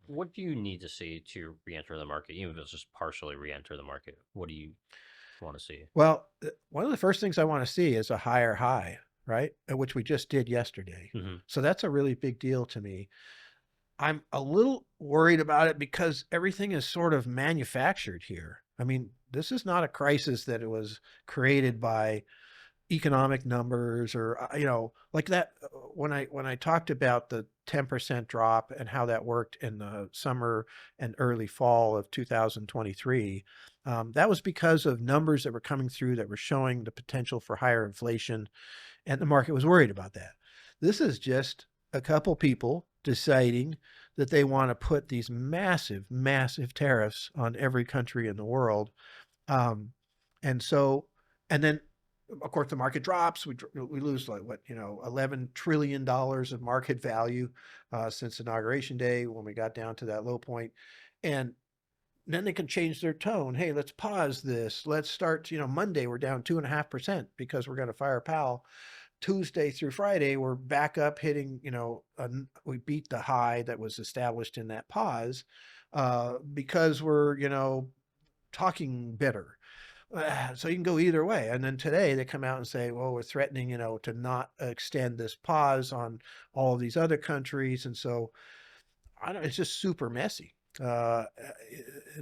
what do you need to see to re-enter the market, even if it's just partially re-enter the market? What do you want to see? Well, one of the first things I want to see is a higher high, right? Which we just did yesterday. Hmm. So that's a really big deal to me. I'm a little worried about it because everything is sort of manufactured here. I mean, this is not a crisis that it was created by economic numbers or like that when I talked about the 10% drop and how that worked in the summer and early fall of 2023. That was because of numbers that were coming through that were showing the potential for higher inflation, and the market was worried about that. This is just a couple people deciding that they want to put these massive tariffs on every country in the world. um, and so, and then of course the market drops. We lose like what, $11 trillion of market value since inauguration day when we got down to that low point. And then they can change their tone. Hey, let's pause this. Let's start. Monday we're down 2.5% because we're going to fire Powell. Tuesday through Friday we're back up hitting. We beat the high that was established in that pause because we're talking better. So you can go either way. And then today they come out and say, well, we're threatening, to not extend this pause on all of these other countries. And so I don't, it's just super messy. And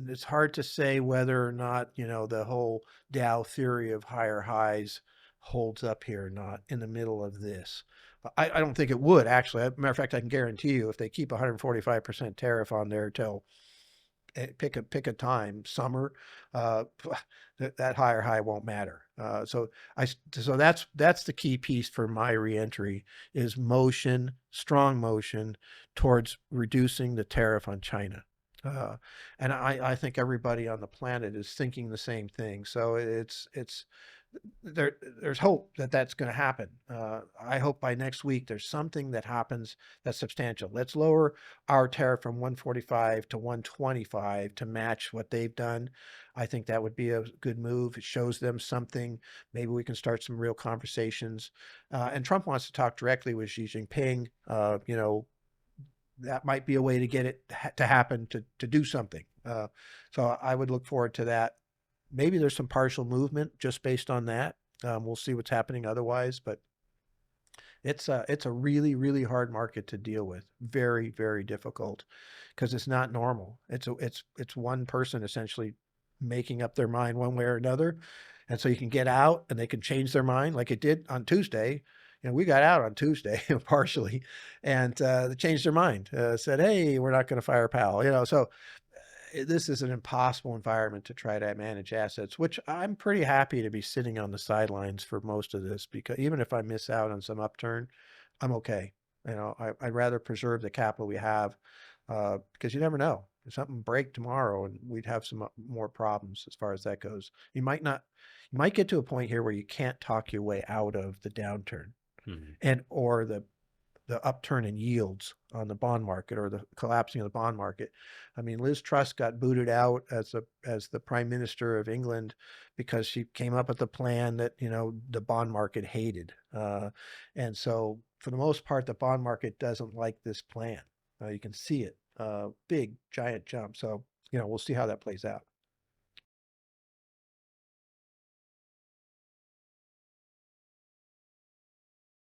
it's hard to say whether or not, the whole Dow theory of higher highs holds up here or not in the middle of this. I don't think it would actually. As a matter of fact, I can guarantee you if they keep 145% tariff on there till pick a time, summer, uh, that higher high won't matter. So that's the key piece for my reentry is motion, strong motion towards reducing the tariff on China. Uh, and I think everybody on the planet is thinking the same thing. So there's hope that that's going to happen. I hope by next week there's something that happens that's substantial. Let's lower our tariff from 145 to 125 to match what they've done. I think that would be a good move. It shows them something. Maybe we can start some real conversations. And Trump wants to talk directly with Xi Jinping. That might be a way to get it to happen to do something. So I would look forward to that. Maybe there's some partial movement just based on that. We'll see what's happening otherwise, but it's a really hard market to deal with. Very difficult because it's not normal. It's one person essentially making up their mind one way or another, and so you can get out and they can change their mind like it did on Tuesday. We got out on Tuesday partially, and they changed their mind. Said, "Hey, we're not going to fire Powell." So this is an impossible environment to try to manage assets, which I'm pretty happy to be sitting on the sidelines for most of this because even if I miss out on some upturn, I'm okay. I'd rather preserve the capital we have because you never know. If something break tomorrow and we'd have some more problems as far as that goes. You might get to a point here where you can't talk your way out of the downturn Hmm. and or the upturn in yields on the bond market or the collapsing of the bond market. I mean, Liz Truss got booted out as the Prime Minister of England because she came up with a plan that the bond market hated, and so for the most part, the bond market doesn't like this plan. You can see it, big giant jump. So we'll see how that plays out.